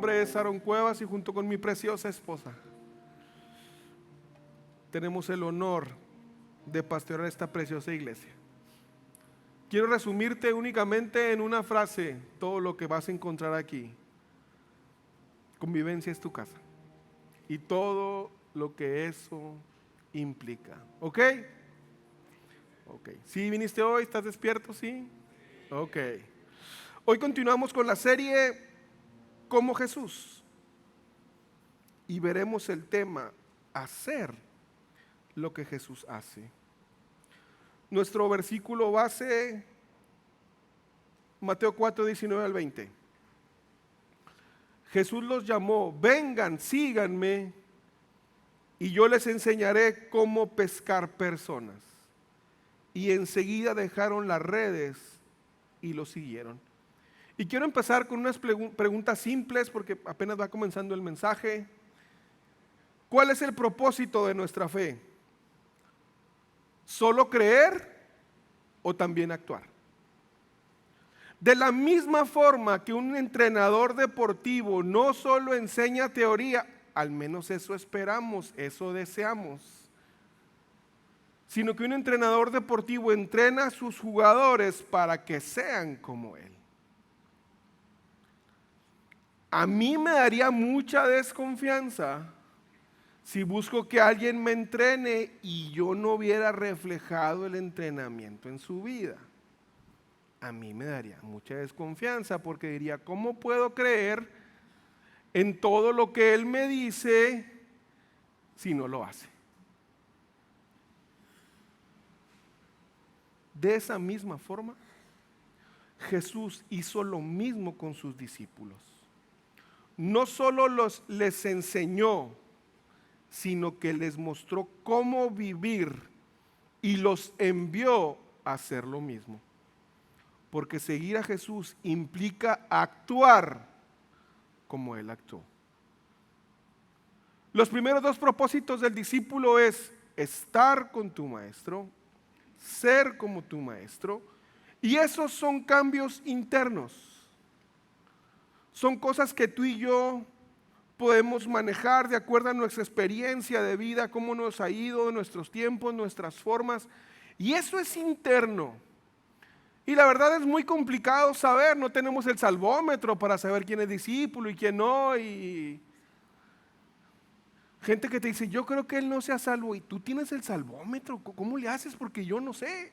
nombre es Aaron Cuevas y junto con mi preciosa esposa tenemos el honor de pastorear esta preciosa iglesia. Quiero resumirte únicamente en una frase todo lo que vas a encontrar aquí. Convivencia es tu casa y todo lo que eso implica. ¿Ok? Ok. ¿Sí viniste hoy? ¿Estás despierto? ¿Sí? Ok. Hoy continuamos con la serie Como Jesús y veremos el tema hacer lo que Jesús hace. Nuestro versículo base, Mateo 4, 19 al 20. Jesús los llamó, vengan, síganme, y yo les enseñaré cómo pescar personas. Y enseguida dejaron las redes y lo siguieron. Y quiero empezar con unas preguntas simples porque apenas va comenzando el mensaje. ¿Cuál es el propósito de nuestra fe? ¿Solo creer o también actuar? De la misma forma que un entrenador deportivo no solo enseña teoría, al menos eso esperamos, eso deseamos, sino que un entrenador deportivo entrena a sus jugadores para que sean como él. A mí me daría mucha desconfianza si busco que alguien me entrene y yo no hubiera reflejado el entrenamiento en su vida. A mí me daría mucha desconfianza porque diría, ¿cómo puedo creer en todo lo que él me dice si no lo hace? De esa misma forma, Jesús hizo lo mismo con sus discípulos. No solo les enseñó, sino que les mostró cómo vivir y los envió a hacer lo mismo. Porque seguir a Jesús implica actuar como Él actuó. Los primeros dos propósitos del discípulo es estar con tu maestro, ser como tu maestro, y esos son cambios internos. Son cosas que tú y yo podemos manejar de acuerdo a nuestra experiencia de vida, cómo nos ha ido, nuestros tiempos, nuestras formas, y eso es interno. Y la verdad es muy complicado saber, no tenemos el salvómetro para saber quién es discípulo y quién no, y gente que te dice, yo creo que él no sea salvo, y tú tienes el salvómetro, ¿cómo le haces? Porque yo no sé.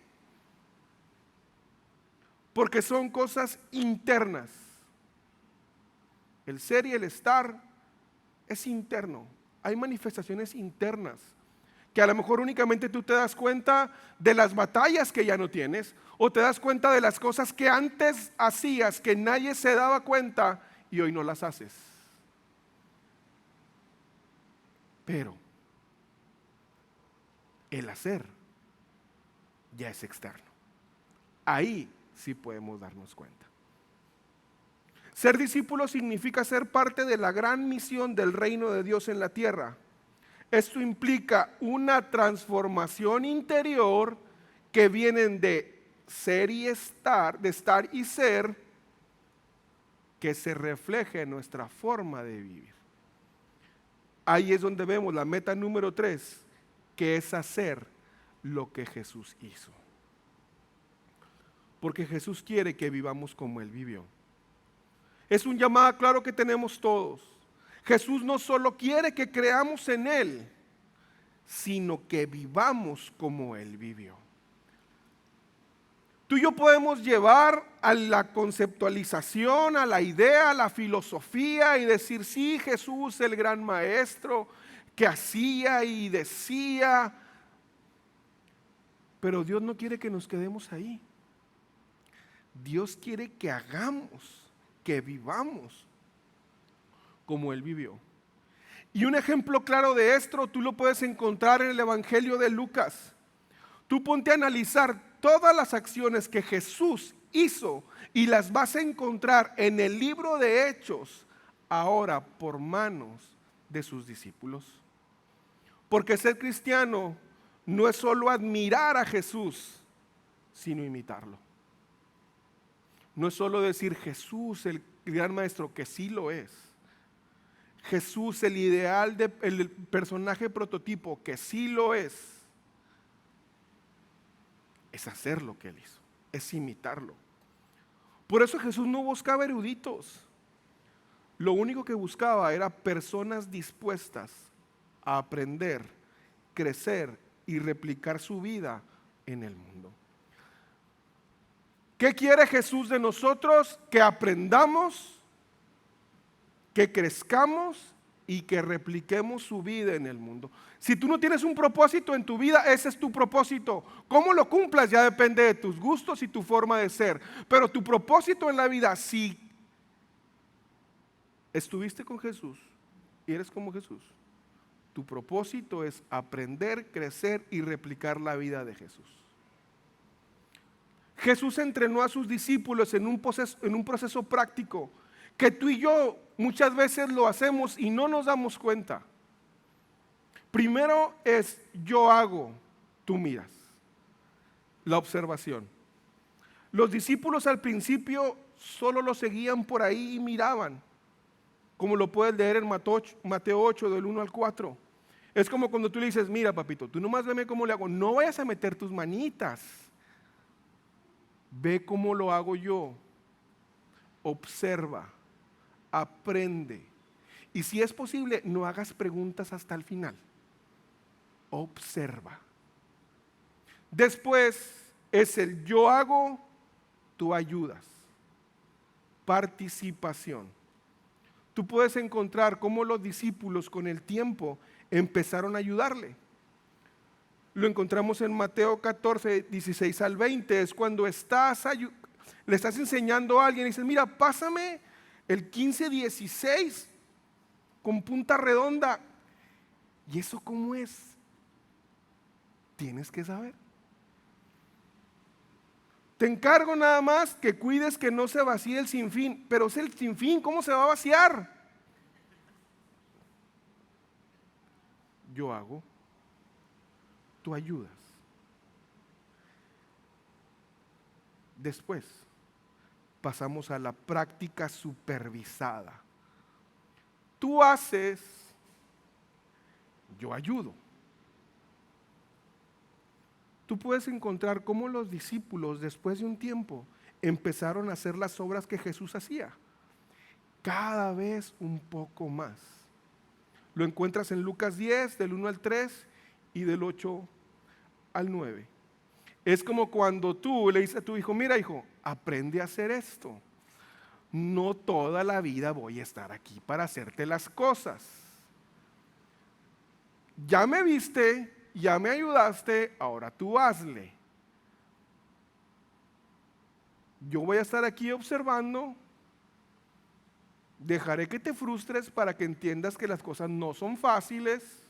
Porque son cosas internas. El ser y el estar es interno. Hay manifestaciones internas que a lo mejor únicamente tú te das cuenta de las batallas que ya no tienes, o te das cuenta de las cosas que antes hacías que nadie se daba cuenta y hoy no las haces. Pero el hacer ya es externo. Ahí sí podemos darnos cuenta. Ser discípulo significa ser parte de la gran misión del reino de Dios en la tierra. Esto implica una transformación interior que vienen de ser y estar, de estar y ser, que se refleje en nuestra forma de vivir. Ahí es donde vemos la meta número 3, que es hacer lo que Jesús hizo. Porque Jesús quiere que vivamos como Él vivió. Es un llamado claro que tenemos todos. Jesús no solo quiere que creamos en Él, sino que vivamos como Él vivió. Tú y yo podemos llevar a la conceptualización, a la idea, a la filosofía y decir, sí, Jesús, el gran maestro, que hacía y decía. Pero Dios no quiere que nos quedemos ahí. Dios quiere que hagamos, que vivamos como Él vivió. Y un ejemplo claro de esto tú lo puedes encontrar en el Evangelio de Lucas. Tú ponte a analizar todas las acciones que Jesús hizo y las vas a encontrar en el libro de Hechos, ahora por manos de sus discípulos. Porque ser cristiano no es solo admirar a Jesús, sino imitarlo. No es solo decir Jesús, el gran maestro, que sí lo es, Jesús, el ideal, el personaje prototipo, que sí lo es hacer lo que Él hizo, es imitarlo. Por eso Jesús no buscaba eruditos. Lo único que buscaba era personas dispuestas a aprender, crecer y replicar su vida en el mundo. ¿Qué quiere Jesús de nosotros? Que aprendamos, que crezcamos y que repliquemos su vida en el mundo. Si tú no tienes un propósito en tu vida, ese es tu propósito. ¿Cómo lo cumplas? Ya depende de tus gustos y tu forma de ser. Pero tu propósito en la vida, si estuviste con Jesús y eres como Jesús, tu propósito es aprender, crecer y replicar la vida de Jesús. Jesús entrenó a sus discípulos en un proceso práctico que tú y yo muchas veces lo hacemos y no nos damos cuenta. Primero es yo hago, tú miras. La observación. Los discípulos al principio solo lo seguían por ahí y miraban, como lo puedes leer en Mateo 8 del 1 al 4. Es como cuando tú le dices, mira papito, tú nomás veme cómo le hago, no vayas a meter tus manitas, ve cómo lo hago yo, observa, aprende. Y si es posible, no hagas preguntas hasta el final, observa. Después es el yo hago, tú ayudas, participación. Tú puedes encontrar cómo los discípulos con el tiempo empezaron a ayudarle. Lo encontramos en Mateo 14, 16 al 20. Es cuando le estás enseñando a alguien y dices, mira, pásame el 15, 16 con punta redonda. ¿Y eso cómo es? Tienes que saber. Te encargo nada más que cuides que no se vacíe el sinfín. Pero es el sinfín, ¿cómo se va a vaciar? Yo hago, tú ayudas. Después pasamos a la práctica supervisada. Tú haces, yo ayudo. Tú puedes encontrar cómo los discípulos después de un tiempo empezaron a hacer las obras que Jesús hacía, cada vez un poco más. Lo encuentras en Lucas 10, del 1 al 3 y del 8 al 9. Es como cuando tú le dices a tu hijo, mira hijo, aprende a hacer esto. No toda la vida voy a estar aquí para hacerte las cosas. Ya me viste, ya me ayudaste, ahora tú hazle. Yo voy a estar aquí observando. Dejaré que te frustres para que entiendas que las cosas no son fáciles.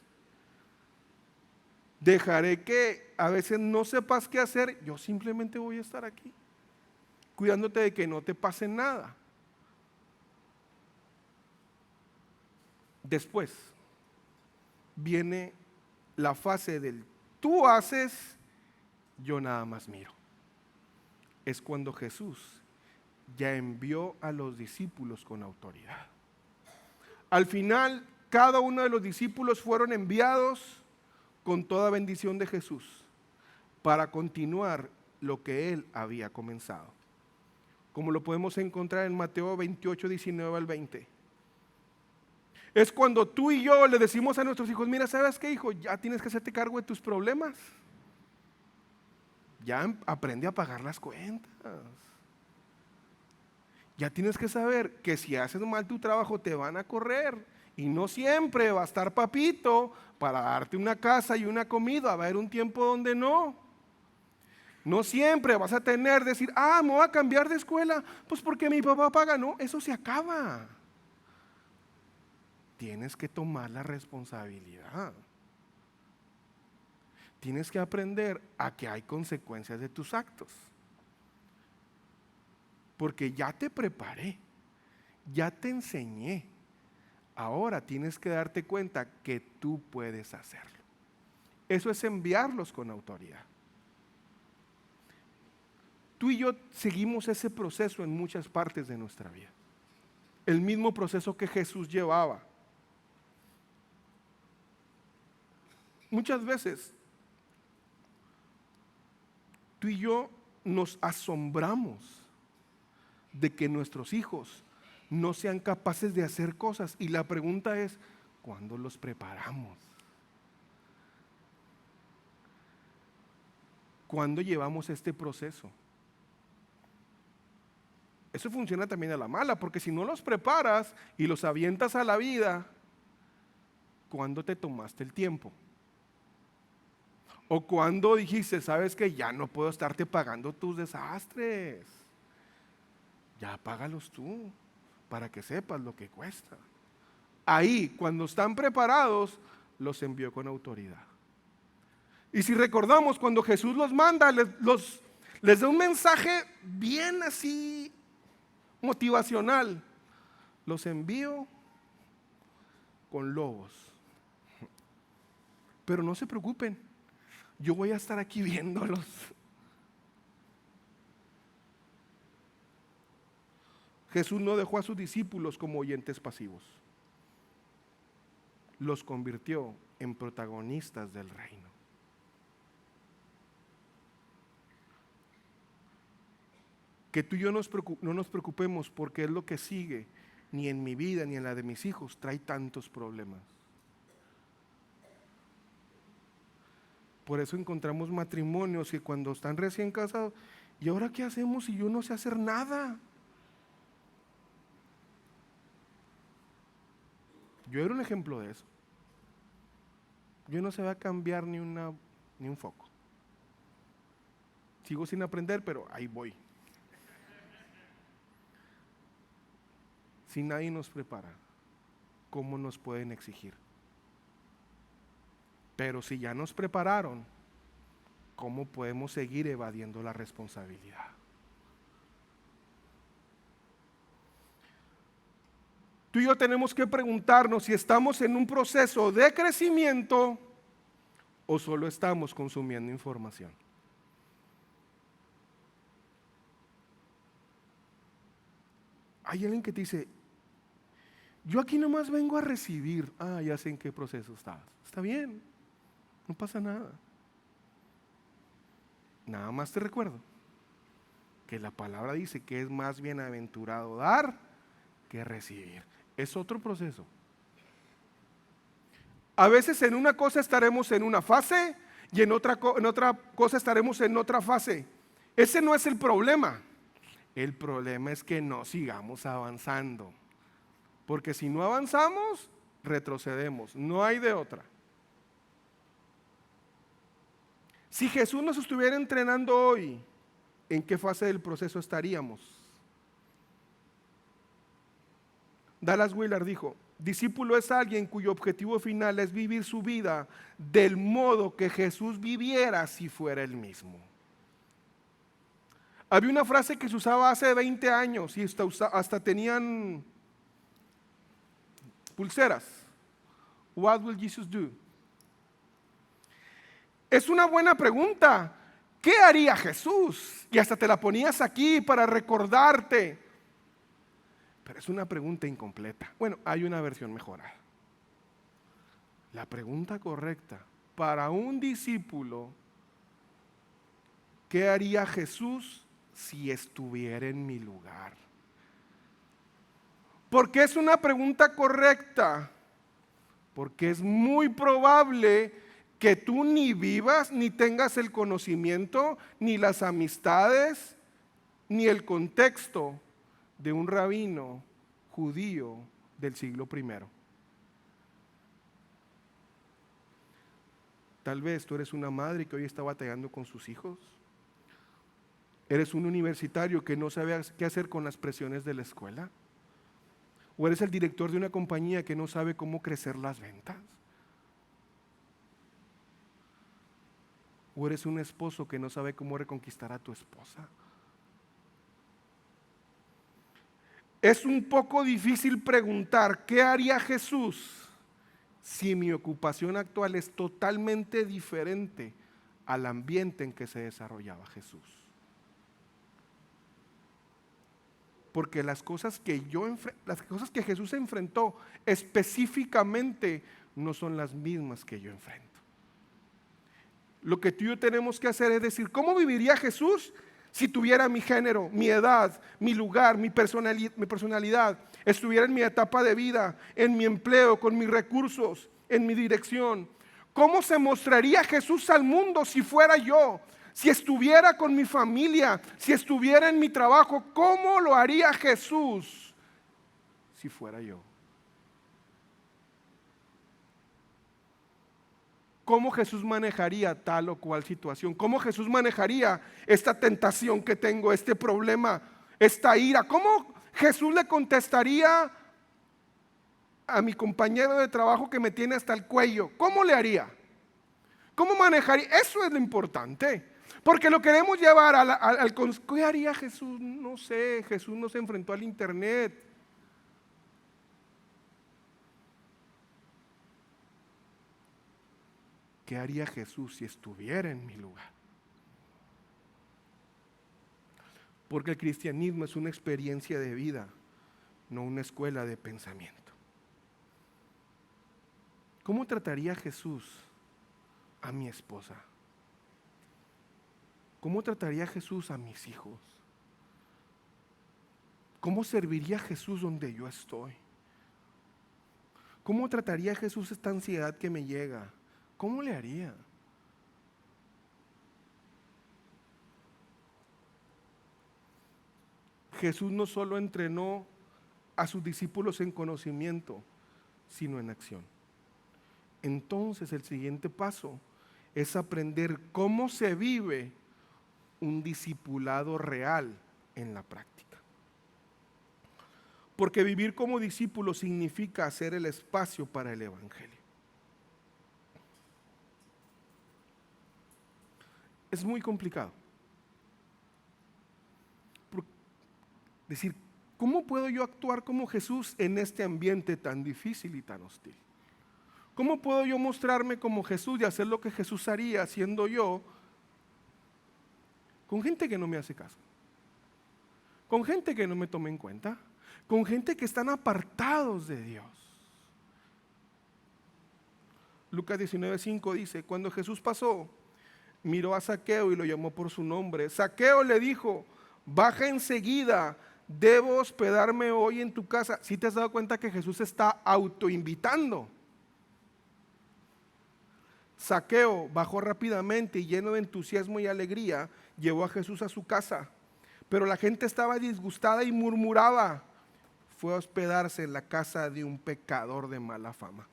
Dejaré que a veces no sepas qué hacer. Yo simplemente voy a estar aquí, cuidándote de que no te pase nada. Después viene la fase del tú haces, yo nada más miro. Es cuando Jesús ya envió a los discípulos con autoridad. Al final, cada uno de los discípulos fueron enviados con toda bendición de Jesús para continuar lo que Él había comenzado. Como lo podemos encontrar en Mateo 28, 19 al 20. Es cuando tú y yo le decimos a nuestros hijos, mira, ¿sabes qué, hijo? Ya tienes que hacerte cargo de tus problemas. Ya aprende a pagar las cuentas. Ya tienes que saber que si haces mal tu trabajo te van a correr. Y no siempre va a estar papito para darte una casa y una comida. Va a haber un tiempo donde no. No siempre vas a decir, me voy a cambiar de escuela, pues porque mi papá paga. No, eso se acaba. Tienes que tomar la responsabilidad. Tienes que aprender a que hay consecuencias de tus actos. Porque ya te preparé, ya te enseñé. Ahora tienes que darte cuenta que tú puedes hacerlo. Eso es enviarlos con autoridad. Tú y yo seguimos ese proceso en muchas partes de nuestra vida. El mismo proceso que Jesús llevaba. Muchas veces tú y yo nos asombramos de que nuestros hijos no sean capaces de hacer cosas. Y la pregunta es, ¿cuándo los preparamos? ¿Cuándo llevamos este proceso? Eso funciona también a la mala, porque si no los preparas y los avientas a la vida, ¿cuándo te tomaste el tiempo? O cuando dijiste, sabes que ya no puedo estarte pagando tus desastres. Ya págalos tú, para que sepas lo que cuesta. Ahí, cuando están preparados, los envió con autoridad. Y si recordamos, cuando Jesús los manda, les da un mensaje bien así motivacional. Los envío con lobos. Pero no se preocupen, yo voy a estar aquí viéndolos. Jesús no dejó a sus discípulos como oyentes pasivos. Los convirtió en protagonistas del reino. Que tú y yo no nos preocupemos porque es lo que sigue, ni en mi vida ni en la de mis hijos, trae tantos problemas. Por eso encontramos matrimonios que cuando están recién casados, ¿y ahora qué hacemos si yo no sé hacer nada? Yo era un ejemplo de eso. Yo no sé cambiar ni un foco. Sigo sin aprender, pero ahí voy. Si nadie nos prepara, ¿cómo nos pueden exigir? Pero si ya nos prepararon, ¿cómo podemos seguir evadiendo la responsabilidad? Tú y yo tenemos que preguntarnos si estamos en un proceso de crecimiento o solo estamos consumiendo información. Hay alguien que te dice, yo aquí nomás vengo a recibir. Ya sé en qué proceso estás. Está bien, no pasa nada. Nada más te recuerdo que la palabra dice que es más bienaventurado dar que recibir. Es otro proceso. A veces en una cosa estaremos en una fase y en otra cosa estaremos en otra fase. Ese no es el problema. El problema es que no sigamos avanzando. Porque si no avanzamos, retrocedemos. No hay de otra. Si Jesús nos estuviera entrenando hoy, ¿en qué fase del proceso estaríamos? Dallas Willard dijo, discípulo es alguien cuyo objetivo final es vivir su vida del modo que Jesús viviera si fuera él mismo. Había una frase que se usaba hace 20 años y hasta tenían pulseras. What will Jesus do? Es una buena pregunta. ¿Qué haría Jesús? Y hasta te la ponías aquí para recordarte. Pero es una pregunta incompleta. Bueno, hay una versión mejorada. La pregunta correcta para un discípulo, ¿qué haría Jesús si estuviera en mi lugar? ¿Por qué es una pregunta correcta? Porque es muy probable que tú ni vivas, ni tengas el conocimiento, ni las amistades, ni el contexto de un rabino judío del siglo I. Tal vez tú eres una madre que hoy está batallando con sus hijos. Eres un universitario que no sabe qué hacer con las presiones de la escuela. O eres el director de una compañía que no sabe cómo crecer las ventas. O eres un esposo que no sabe cómo reconquistar a tu esposa. Es un poco difícil preguntar, ¿qué haría Jesús si mi ocupación actual es totalmente diferente al ambiente en que se desarrollaba Jesús? Porque las cosas que Jesús enfrentó específicamente no son las mismas que yo enfrento. lo que tú y yo tenemos que hacer es decir, ¿cómo viviría Jesús si tuviera mi género, mi edad, mi lugar, mi personalidad, estuviera en mi etapa de vida, en mi empleo, con mis recursos, en mi dirección? ¿Cómo se mostraría Jesús al mundo si fuera yo? Si estuviera con mi familia, si estuviera en mi trabajo, ¿cómo lo haría Jesús si fuera yo? ¿Cómo Jesús manejaría tal o cual situación? ¿Cómo Jesús manejaría esta tentación que tengo, este problema, esta ira? ¿Cómo Jesús le contestaría a mi compañero de trabajo que me tiene hasta el cuello? ¿Cómo le haría? ¿Cómo manejaría? Eso es lo importante. Porque lo queremos llevar ¿qué haría Jesús? No sé, Jesús no se enfrentó al internet. ¿Qué haría Jesús si estuviera en mi lugar? Porque el cristianismo es una experiencia de vida, no una escuela de pensamiento. ¿Cómo trataría Jesús a mi esposa? ¿Cómo trataría Jesús a mis hijos? ¿Cómo serviría Jesús donde yo estoy? ¿Cómo trataría Jesús esta ansiedad que me llega? ¿Cómo le haría? Jesús no solo entrenó a sus discípulos en conocimiento, sino en acción. Entonces el siguiente paso es aprender cómo se vive un discipulado real en la práctica. Porque vivir como discípulo significa hacer el espacio para el evangelio. Es muy complicado. Decir, ¿cómo puedo yo actuar como Jesús en este ambiente tan difícil y tan hostil? ¿Cómo puedo yo mostrarme como Jesús y hacer lo que Jesús haría siendo yo con gente que no me hace caso? Con gente que no me toma en cuenta, con gente que están apartados de Dios. Lucas 19:5 dice, cuando Jesús pasó, miró a Zaqueo y lo llamó por su nombre. Zaqueo le dijo, baja enseguida, debo hospedarme hoy en tu casa. ¿Sí te has dado cuenta que Jesús está autoinvitando? Zaqueo bajó rápidamente y lleno de entusiasmo y alegría, llevó a Jesús a su casa. Pero la gente estaba disgustada y murmuraba. Fue a hospedarse en la casa de un pecador de mala fama.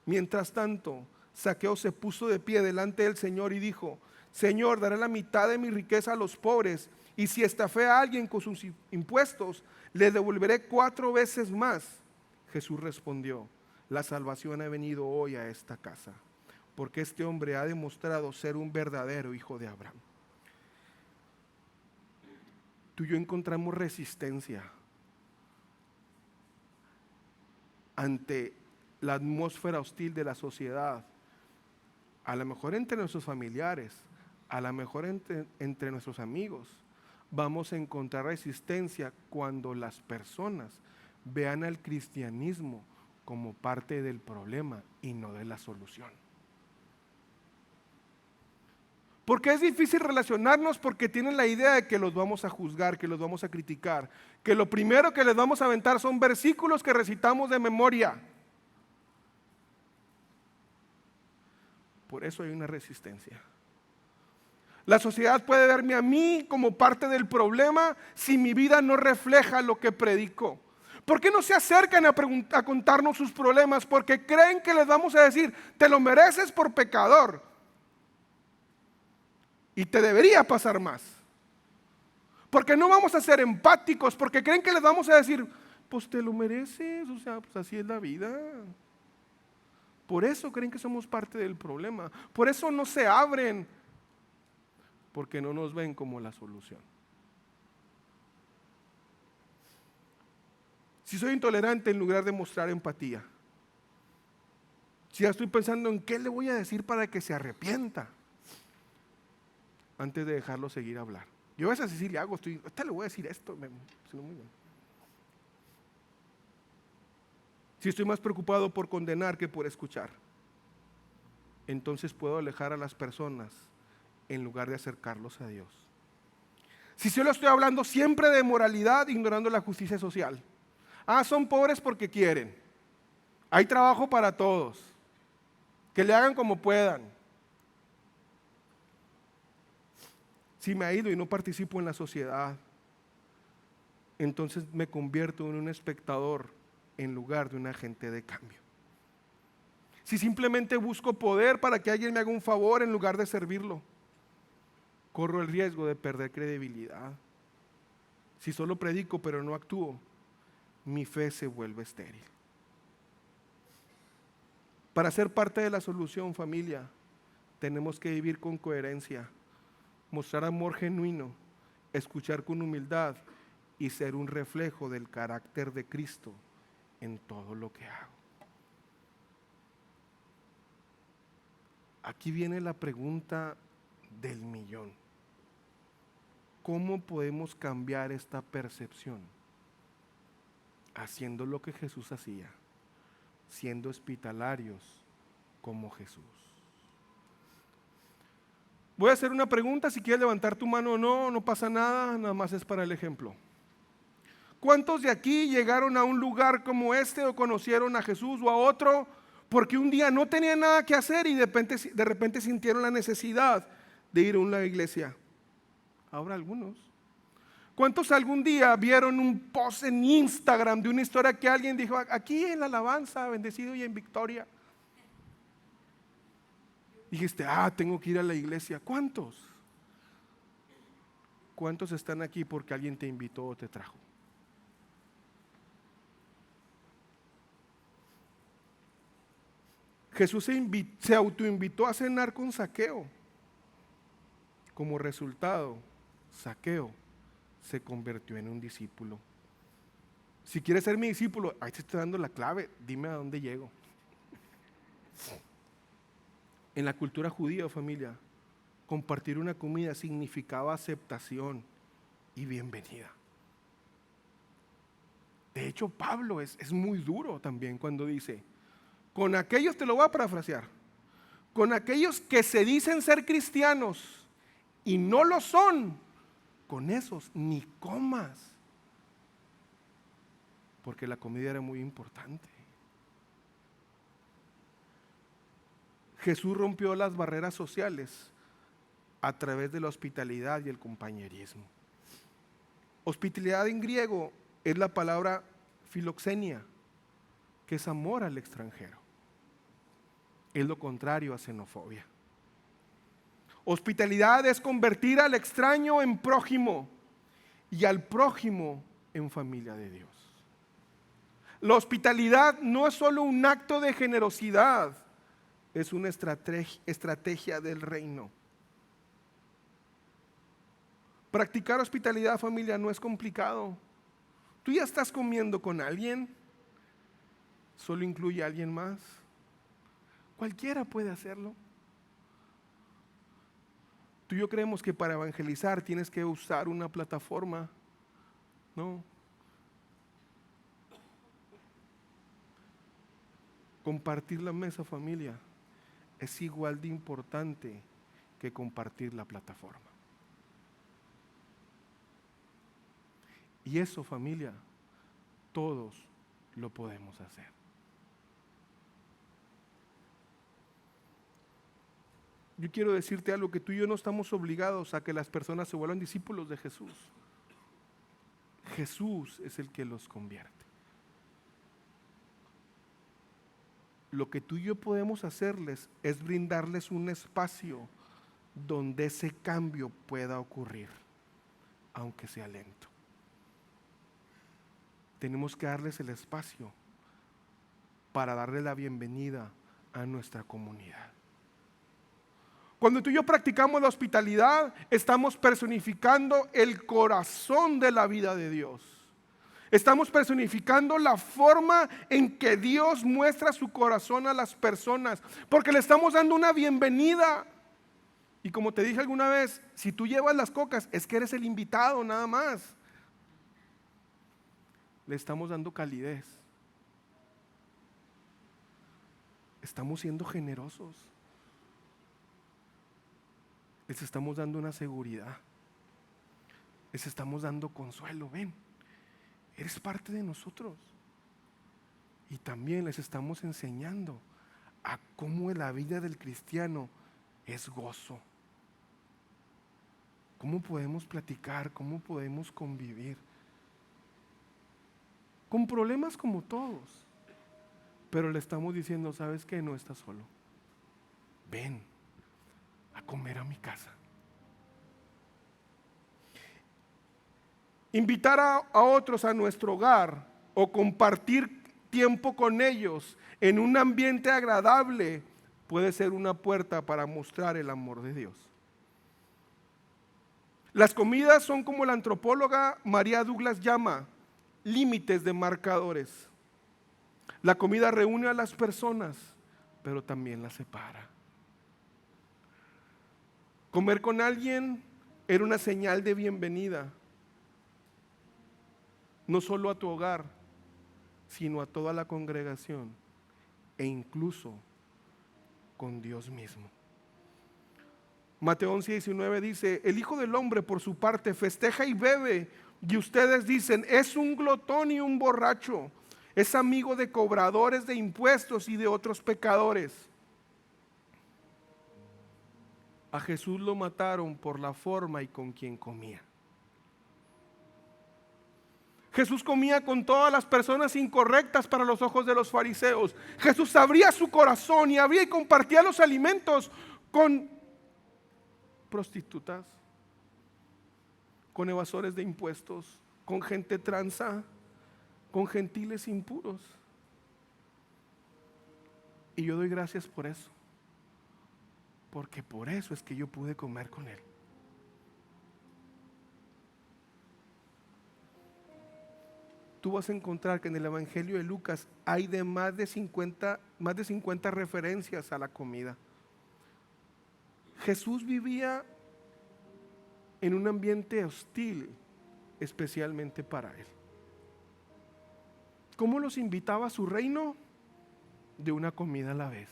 Mientras tanto, Zaqueo se puso de pie delante del Señor y dijo, Señor, daré la mitad de mi riqueza a los pobres, y si estafé a alguien con sus impuestos, le devolveré 4 veces más. Jesús respondió, la salvación ha venido hoy a esta casa, porque este hombre ha demostrado ser un verdadero hijo de Abraham. Tú y yo encontramos resistencia ante la atmósfera hostil de la sociedad, a lo mejor entre nuestros familiares, a lo mejor entre nuestros amigos. Vamos a encontrar resistencia cuando las personas vean al cristianismo como parte del problema y no de la solución. Porque es difícil relacionarnos porque tienen la idea de que los vamos a juzgar, que los vamos a criticar, que lo primero que les vamos a aventar son versículos que recitamos de memoria. Por eso hay una resistencia. La sociedad puede verme a mí como parte del problema si mi vida no refleja lo que predico. ¿Por qué no se acercan a contarnos sus problemas? Porque creen que les vamos a decir, te lo mereces por pecador. Y te debería pasar más. Porque no vamos a ser empáticos, porque creen que les vamos a decir, pues te lo mereces, o sea, pues así es la vida. Por eso creen que somos parte del problema. Por eso no se abren, porque no nos ven como la solución. Si soy intolerante en lugar de mostrar empatía, si ya estoy pensando en qué le voy a decir para que se arrepienta, antes de dejarlo seguir a hablar. Yo a veces sí le hago, ahorita le voy a decir esto. Si estoy más preocupado por condenar que por escuchar. entonces puedo alejar a las personas en lugar de acercarlos a Dios. Si solo estoy hablando siempre de moralidad, ignorando la justicia social. Son pobres porque quieren. Hay trabajo para todos. Que le hagan como puedan. Si me ha ido y no participo en la sociedad, entonces me convierto en un espectador en lugar de un agente de cambio. Si simplemente busco poder para que alguien me haga un favor en lugar de servirlo, corro el riesgo de perder credibilidad. Si solo predico pero no actúo, mi fe se vuelve estéril. Para ser parte de la solución, familia, tenemos que vivir con coherencia, mostrar amor genuino, escuchar con humildad y ser un reflejo del carácter de Cristo en todo lo que hago. Aquí viene la pregunta del millón. ¿Cómo podemos cambiar esta percepción? Haciendo lo que Jesús hacía, siendo hospitalarios como Jesús. Voy a hacer una pregunta, si quieres levantar tu mano o no, no pasa nada, nada más es para el ejemplo. ¿Cuántos de aquí llegaron a un lugar como este o conocieron a Jesús o a otro porque un día no tenían nada que hacer y de repente sintieron la necesidad de ir a una iglesia? Ahora algunos. ¿Cuántos algún día vieron un post en Instagram de una historia que alguien dijo, aquí en la alabanza, bendecido y en victoria? Dijiste, tengo que ir a la iglesia. ¿Cuántos? ¿Cuántos están aquí porque alguien te invitó o te trajo? Jesús se autoinvitó a cenar con Zaqueo. Como resultado, Zaqueo se convirtió en un discípulo. Si quieres ser mi discípulo, ahí te estoy dando la clave, dime a dónde llego. En la cultura judía, familia, compartir una comida significaba aceptación y bienvenida. De hecho, Pablo es muy duro también cuando dice, con aquellos, te lo voy a parafrasear, con aquellos que se dicen ser cristianos y no lo son, con esos ni comas, porque la comida era muy importante. Jesús rompió las barreras sociales a través de la hospitalidad y el compañerismo. Hospitalidad en griego es la palabra filoxenia, que es amor al extranjero. Es lo contrario a xenofobia. Hospitalidad es convertir al extraño en prójimo y al prójimo en familia de Dios. La hospitalidad no es solo un acto de generosidad, es una estrategia del reino. Practicar hospitalidad, familia, no es complicado. Tú ya estás comiendo con alguien, solo incluye a alguien más. Cualquiera puede hacerlo. Tú y yo creemos que para evangelizar tienes que usar una plataforma. No. Compartir la mesa, familia, es igual de importante que compartir la plataforma. Y eso, familia, todos lo podemos hacer. Yo quiero decirte algo, que tú y yo no estamos obligados a que las personas se vuelvan discípulos de Jesús. Jesús es el que los convierte. Lo que tú y yo podemos hacerles es brindarles un espacio donde ese cambio pueda ocurrir, aunque sea lento. Tenemos que darles el espacio para darle la bienvenida a nuestra comunidad. Cuando tú y yo practicamos la hospitalidad, estamos personificando el corazón de la vida de Dios. Estamos personificando la forma en que Dios muestra su corazón a las personas, porque le estamos dando una bienvenida. Y como te dije alguna vez, si tú llevas las cocas, es que eres el invitado nada más. Le estamos dando calidez. Estamos siendo generosos. les estamos dando una seguridad, les estamos dando consuelo. Ven, eres parte de nosotros. Y también les estamos enseñando a cómo la vida del cristiano es gozo. ¿Cómo podemos platicar? ¿Cómo podemos convivir? Con problemas como todos. Pero le estamos diciendo, ¿sabes qué? No estás solo. Ven a comer a mi casa. Invitar a otros a nuestro hogar o compartir tiempo con ellos en un ambiente agradable puede ser una puerta para mostrar el amor de Dios. Las comidas son, como la antropóloga María Douglas llama, límites de marcadores. La comida reúne a las personas, pero también las separa. Comer con alguien era una señal de bienvenida, no solo a tu hogar, sino a toda la congregación e incluso con Dios mismo. Mateo 11:19 dice: el Hijo del Hombre por su parte festeja y bebe, y ustedes dicen, es un glotón y un borracho, es amigo de cobradores de impuestos y de otros pecadores. A Jesús lo mataron por la forma y con quien comía. Jesús comía con todas las personas incorrectas para los ojos de los fariseos. Jesús abría su corazón y abría y compartía los alimentos con prostitutas, con evasores de impuestos, con gente tranza, con gentiles impuros. Y yo doy gracias por eso, porque por eso es que yo pude comer con él. Tú vas a encontrar que en el Evangelio de Lucas hay de más de 50 referencias a la comida. Jesús vivía en un ambiente hostil, especialmente para él. ¿Cómo los invitaba a su reino? De una comida a la vez.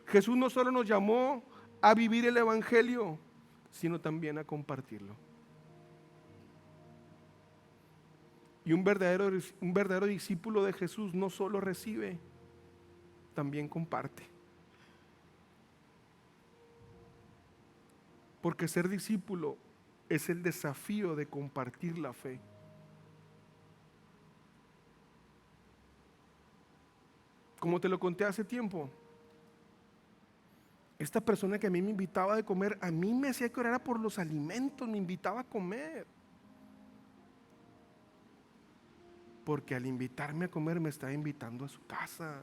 Jesús no solo nos llamó a vivir el Evangelio, sino también a compartirlo. Y un verdadero discípulo de Jesús no solo recibe, también comparte. Porque ser discípulo es el desafío de compartir la fe. Como te lo conté hace tiempo, esta persona que a mí me invitaba a comer, a mí me hacía que orara por los alimentos, me invitaba a comer. Porque al invitarme a comer me estaba invitando a su casa.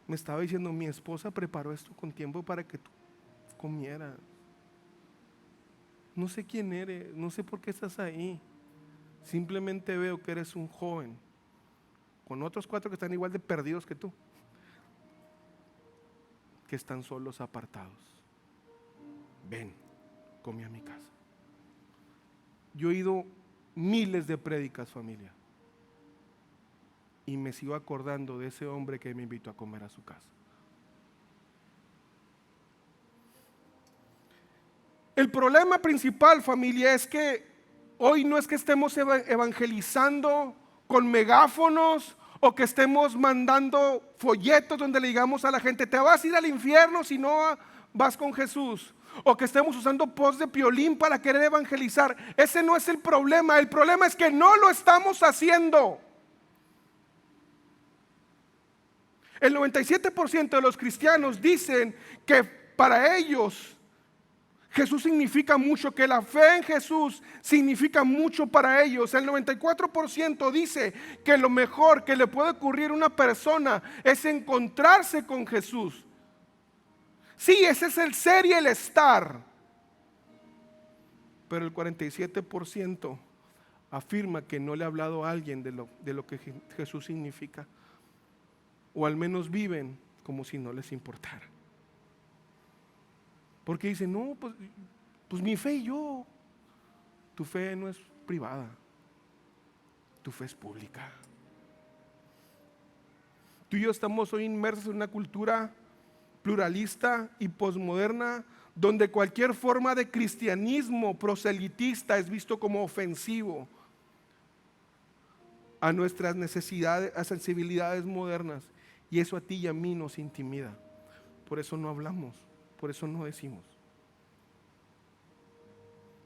Me estaba diciendo, mi esposa preparó esto con tiempo para que tú comieras. No sé quién eres, no sé por qué estás ahí. Simplemente veo que eres un joven con otros 4 que están igual de perdidos que tú, que están solos, apartados. Ven, come a mi casa. Yo he ido miles de prédicas, familia, y me sigo acordando de ese hombre que me invitó a comer a su casa. El problema principal, familia, es que hoy no es que estemos evangelizando con megáfonos o que estemos mandando folletos donde le digamos a la gente, te vas a ir al infierno si no vas con Jesús. O que estemos usando posts de Piolín para querer evangelizar. Ese no es el problema. El problema es que no lo estamos haciendo. El 97% de los cristianos dicen que para ellos Jesús significa mucho, que la fe en Jesús significa mucho para ellos. El 94% dice que lo mejor que le puede ocurrir a una persona es encontrarse con Jesús. Sí, ese es el ser y el estar. Pero el 47% afirma que no le ha hablado a alguien de lo que Jesús significa. O al menos viven como si no les importara. Porque dicen, no, pues mi fe y yo. Tu fe no es privada. Tu fe es pública. Tú y yo estamos hoy inmersos en una cultura pluralista y posmoderna, donde cualquier forma de cristianismo proselitista es visto como ofensivo a nuestras necesidades, a sensibilidades modernas, y eso a ti y a mí nos intimida. Por eso no hablamos, por eso no decimos.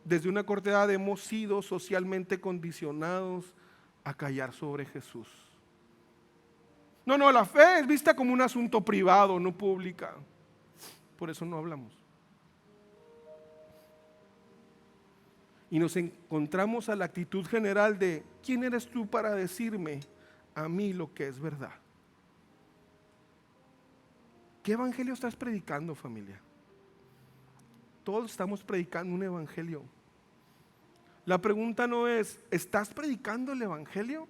Desde una corta edad hemos sido socialmente condicionados a callar sobre Jesús. No, la fe es vista como un asunto privado, no pública. Por eso no hablamos. Y nos encontramos a la actitud general de: ¿quién eres tú para decirme a mí lo que es verdad? ¿Qué evangelio estás predicando, familia? Todos estamos predicando un evangelio. La pregunta no es: ¿estás predicando el evangelio?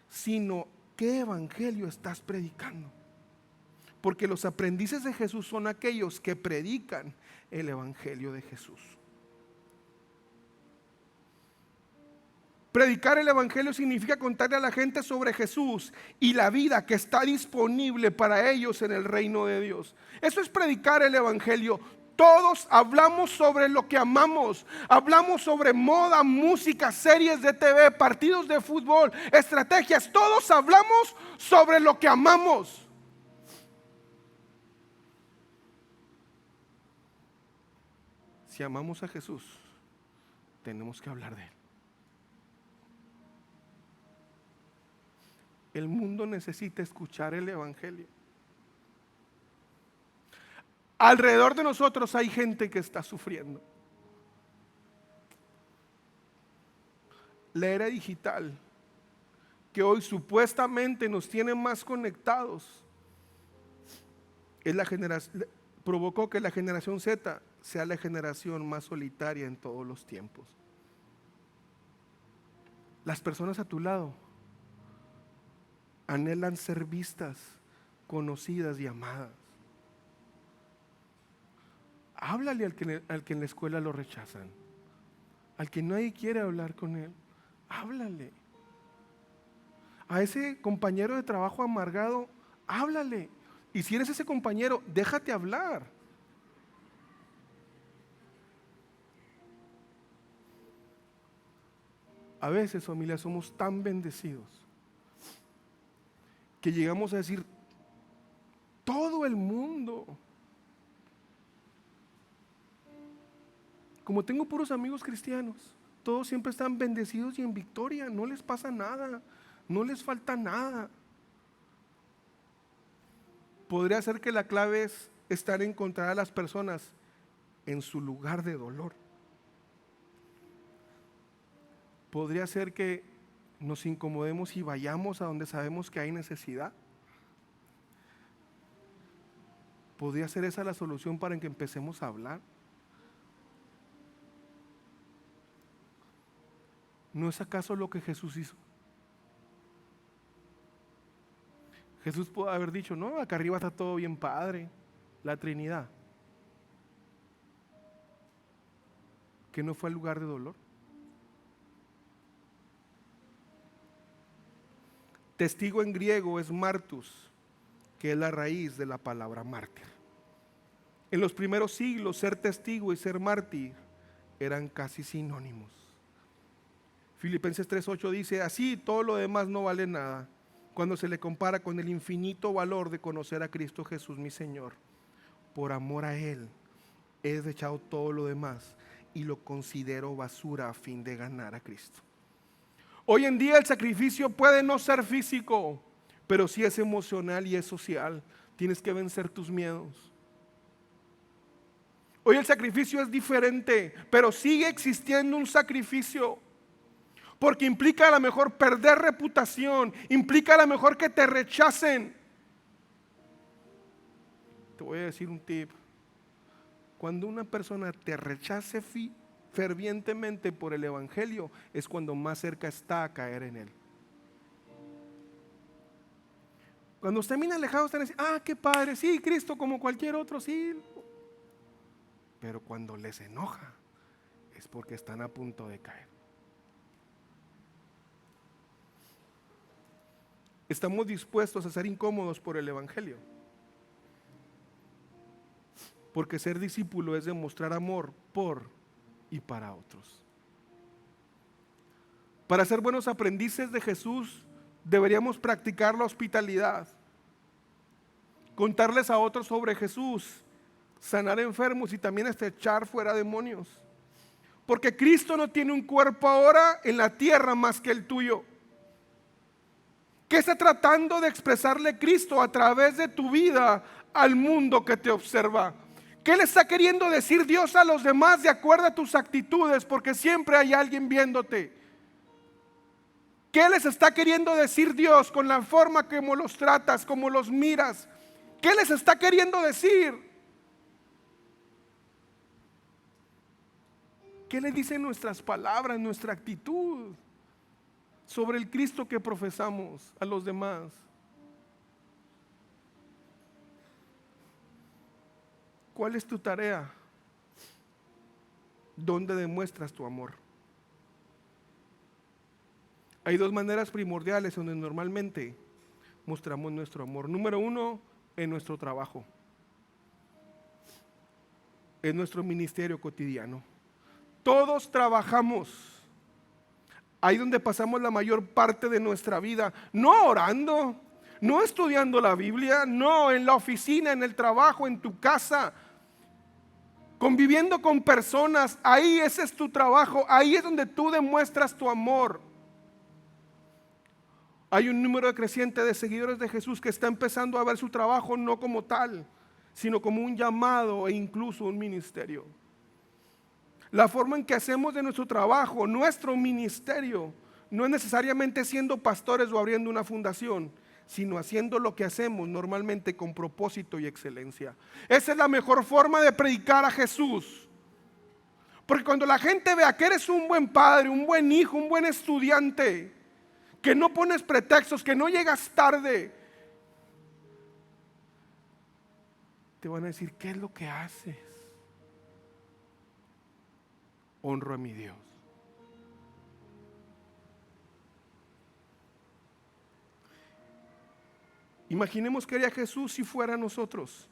Sino: ¿qué evangelio estás predicando? Porque los aprendices de Jesús son aquellos que predican el evangelio de Jesús. Predicar el evangelio significa contarle a la gente sobre Jesús y la vida que está disponible para ellos en el reino de Dios. Eso es predicar el evangelio. Todos hablamos sobre lo que amamos. Hablamos sobre moda, música, series de TV, partidos de fútbol, estrategias. Todos hablamos sobre lo que amamos. Si amamos a Jesús, tenemos que hablar de Él. El mundo necesita escuchar el evangelio. Alrededor de nosotros hay gente que está sufriendo. La era digital, que hoy supuestamente nos tiene más conectados, provocó que la generación Z sea la generación más solitaria en todos los tiempos. Las personas a tu lado anhelan ser vistas, conocidas y amadas. Háblale al que en la escuela lo rechazan, al que nadie quiere hablar con él. Háblale. A ese compañero de trabajo amargado, háblale. Y si eres ese compañero, déjate hablar. A veces, familia, somos tan bendecidos que llegamos a decir: todo el mundo. Como tengo puros amigos cristianos, todos siempre están bendecidos y en victoria, no les pasa nada, no les falta nada. Podría ser que la clave es estar en encontrar a las personas en su lugar de dolor. Podría ser que nos incomodemos y vayamos a donde sabemos que hay necesidad. ¿Podría ser esa la solución para que empecemos a hablar? ¿No es acaso lo que Jesús hizo? Jesús pudo haber dicho: no, acá arriba está todo bien padre, la Trinidad. ¿Que no fue al lugar de dolor? Testigo en griego es martus, que es la raíz de la palabra mártir. En los primeros siglos, ser testigo y ser mártir eran casi sinónimos. Filipenses 3:8 dice: así todo lo demás no vale nada cuando se le compara con el infinito valor de conocer a Cristo Jesús mi Señor. Por amor a Él he desechado todo lo demás y lo considero basura a fin de ganar a Cristo. Hoy en día el sacrificio puede no ser físico, pero sí es emocional y es social. Tienes que vencer tus miedos. Hoy el sacrificio es diferente, pero sigue existiendo un sacrificio. Porque implica a lo mejor perder reputación, implica a lo mejor que te rechacen. Te voy a decir un tip. Cuando una persona te rechace fervientemente por el evangelio, es cuando más cerca está a caer en él. Cuando estén bien alejados, están diciendo: ah, qué padre, sí, Cristo como cualquier otro, sí. Pero cuando les enoja, es porque están a punto de caer. Estamos dispuestos a ser incómodos por el evangelio. porque ser discípulo es demostrar amor por y para otros. Para ser buenos aprendices de Jesús, deberíamos practicar la hospitalidad, contarles a otros sobre Jesús, sanar enfermos y también hasta echar fuera demonios. Porque Cristo no tiene un cuerpo ahora en la tierra más que el tuyo. ¿Qué está tratando de expresarle Cristo a través de tu vida al mundo que te observa? ¿Qué le está queriendo decir Dios a los demás de acuerdo a tus actitudes? Porque siempre hay alguien viéndote. ¿Qué les está queriendo decir Dios con la forma como los tratas, como los miras? ¿Qué les está queriendo decir? ¿Qué le dicen nuestras palabras, nuestra actitud sobre el Cristo que profesamos a los demás? ¿Cuál es tu tarea? ¿Dónde demuestras tu amor? Hay dos maneras primordiales donde normalmente mostramos nuestro amor. Número uno, en nuestro trabajo, en nuestro ministerio cotidiano. Todos trabajamos. Ahí donde pasamos la mayor parte de nuestra vida, no orando, no estudiando la Biblia, no en la oficina, en el trabajo, en tu casa, conviviendo con personas. Ahí ese es tu trabajo, ahí es donde tú demuestras tu amor. Hay un número creciente de seguidores de Jesús que está empezando a ver su trabajo no como tal, sino como un llamado e incluso un ministerio. La forma en que hacemos de nuestro trabajo, nuestro ministerio, no es necesariamente siendo pastores o abriendo una fundación, sino haciendo lo que hacemos normalmente con propósito y excelencia. Esa es la mejor forma de predicar a Jesús. Porque cuando la gente vea que eres un buen padre, un buen hijo, un buen estudiante, que no pones pretextos, que no llegas tarde, te van a decir, ¿qué es lo que haces? Honro a mi Dios. Imaginemos que haría Jesús si fuera nosotros.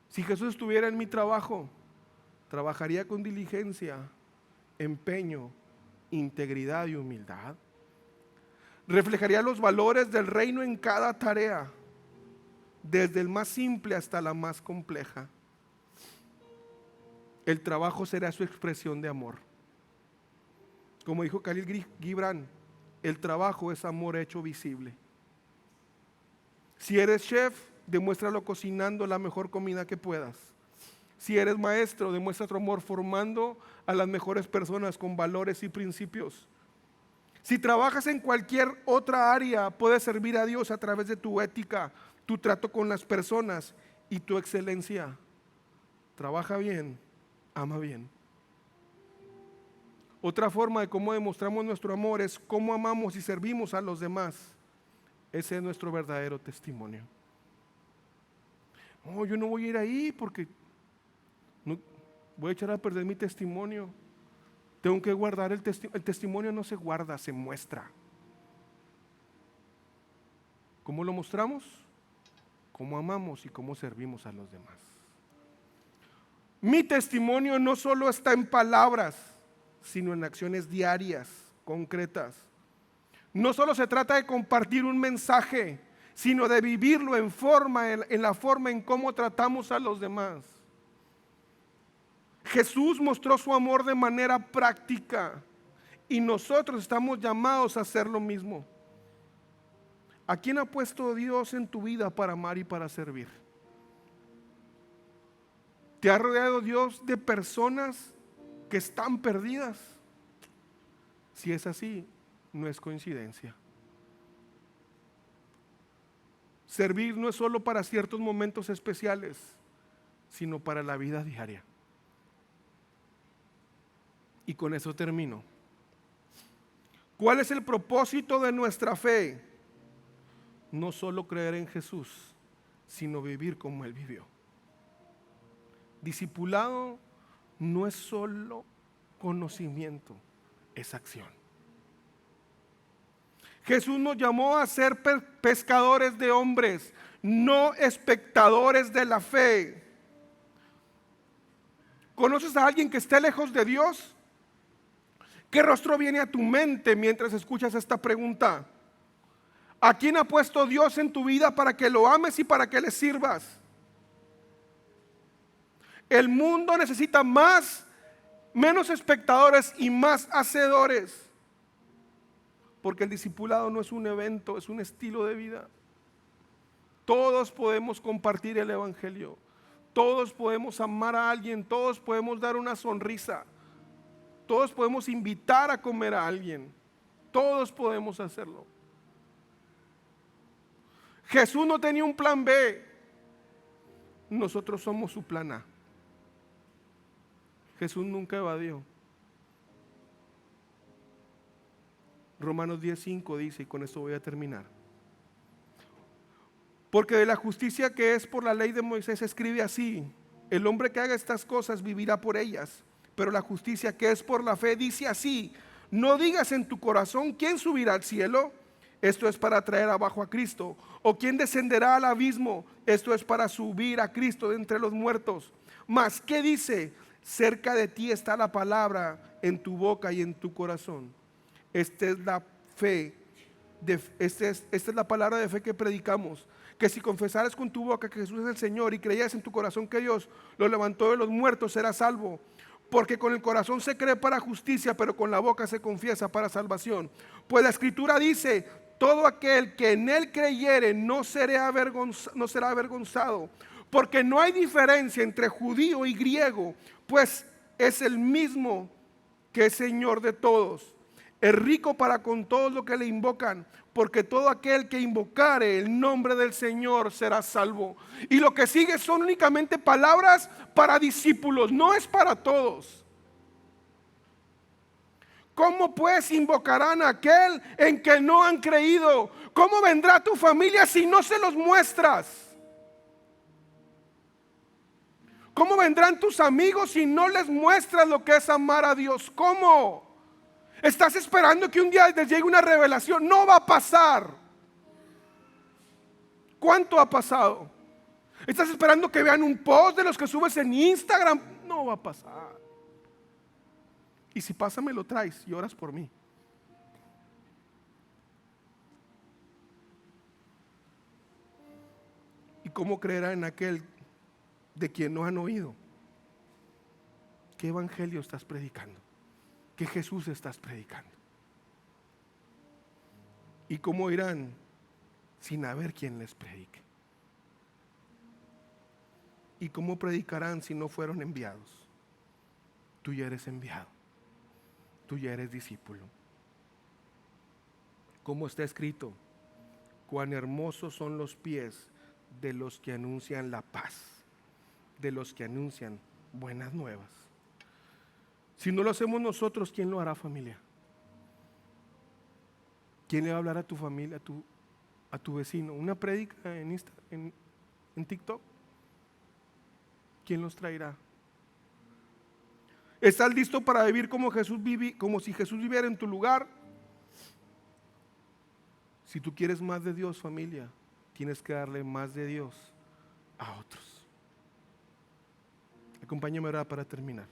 Si Jesús estuviera en mi trabajo, trabajaría con diligencia, empeño, integridad y humildad. Reflejaría los valores del reino en cada tarea, desde el más simple hasta la más compleja. El trabajo será su expresión de amor. Como dijo Khalil Gibran, el trabajo es amor hecho visible. Si eres chef, demuéstralo cocinando la mejor comida que puedas. Si eres maestro, demuestra tu amor formando a las mejores personas con valores y principios. Si trabajas en cualquier otra área, puedes servir a Dios a través de tu ética, tu trato con las personas y tu excelencia. Trabaja bien, ama bien. Otra forma de cómo demostramos nuestro amor es cómo amamos y servimos a los demás. Ese es nuestro verdadero testimonio. No, yo no voy a ir ahí porque no, voy a echar a perder mi testimonio. Tengo que guardar el testimonio. No se guarda, se muestra. ¿Cómo lo mostramos? Cómo amamos y cómo servimos a los demás. Mi testimonio no solo está en palabras, sino en acciones diarias, concretas. No solo se trata de compartir un mensaje, sino de vivirlo en la forma en cómo tratamos a los demás. Jesús mostró su amor de manera práctica y nosotros estamos llamados a hacer lo mismo. ¿A quién ha puesto Dios en tu vida para amar y para servir? ¿Te ha rodeado Dios de personas que están perdidas? Si es así, no es coincidencia. Servir no es solo para ciertos momentos especiales, sino para la vida diaria. Y con eso termino. ¿Cuál es el propósito de nuestra fe? No solo creer en Jesús, sino vivir como Él vivió. Discipulado no es solo conocimiento, es acción. Jesús nos llamó a ser pescadores de hombres, no espectadores de la fe. ¿Conoces a alguien que esté lejos de Dios? ¿Qué rostro viene a tu mente mientras escuchas esta pregunta? ¿A quién ha puesto Dios en tu vida para que lo ames y para que le sirvas? El mundo necesita menos espectadores y más hacedores. Porque el discipulado no es un evento, es un estilo de vida. Todos podemos compartir el evangelio. Todos podemos amar a alguien. Todos podemos dar una sonrisa. Todos podemos invitar a comer a alguien. Todos podemos hacerlo. Jesús no tenía un plan B. Nosotros somos su plan A. Jesús nunca evadió. Romanos 10:5 dice, y con esto voy a terminar. Porque de la justicia que es por la ley de Moisés escribe así: el hombre que haga estas cosas vivirá por ellas. Pero la justicia que es por la fe dice así: no digas en tu corazón quién subirá al cielo, esto es para traer abajo a Cristo, o quién descenderá al abismo, esto es para subir a Cristo de entre los muertos. Mas ¿qué dice? Cerca de ti está la palabra, en tu boca y en tu corazón. Esta es la fe, esta es la palabra de fe que predicamos, que si confesaras con tu boca que Jesús es el Señor y creyeras en tu corazón que Dios lo levantó de los muertos, serás salvo. Porque con el corazón se cree para justicia, pero con la boca se confiesa para salvación. Pues la Escritura dice: todo aquel que en él creyere no será avergonzado. Porque no hay diferencia entre judío y griego, pues es el mismo que es Señor de todos. Es rico para con todos los que le invocan, porque todo aquel que invocare el nombre del Señor será salvo. Y lo que sigue son únicamente palabras para discípulos, no es para todos. ¿Cómo pues invocarán a aquel en que no han creído? ¿Cómo vendrá tu familia si no se los muestras? ¿Cómo vendrán tus amigos si no les muestras lo que es amar a Dios? ¿Cómo? ¿Estás esperando que un día les llegue una revelación? No va a pasar. ¿Cuánto ha pasado? ¿Estás esperando que vean un post de los que subes en Instagram? No va a pasar. Y si pasa, me lo traes y oras por mí. ¿Y cómo creerán en aquel de quien no han oído? ¿Qué evangelio estás predicando? ¿Qué Jesús estás predicando? ¿Y cómo irán sin haber quien les predique? ¿Y cómo predicarán si no fueron enviados? Tú ya eres enviado. Tú ya eres discípulo. Como está escrito: cuán hermosos son los pies de los que anuncian la paz, de los que anuncian buenas nuevas. Si no lo hacemos nosotros, ¿quién lo hará, familia? ¿Quién le va a hablar a tu familia, a tu vecino? ¿Una prédica en TikTok? ¿Quién los traerá? ¿Estás listo para vivir como si Jesús viviera en tu lugar? Si tú quieres más de Dios, familia, tienes que darle más de Dios a otros. Acompáñame ahora para terminar.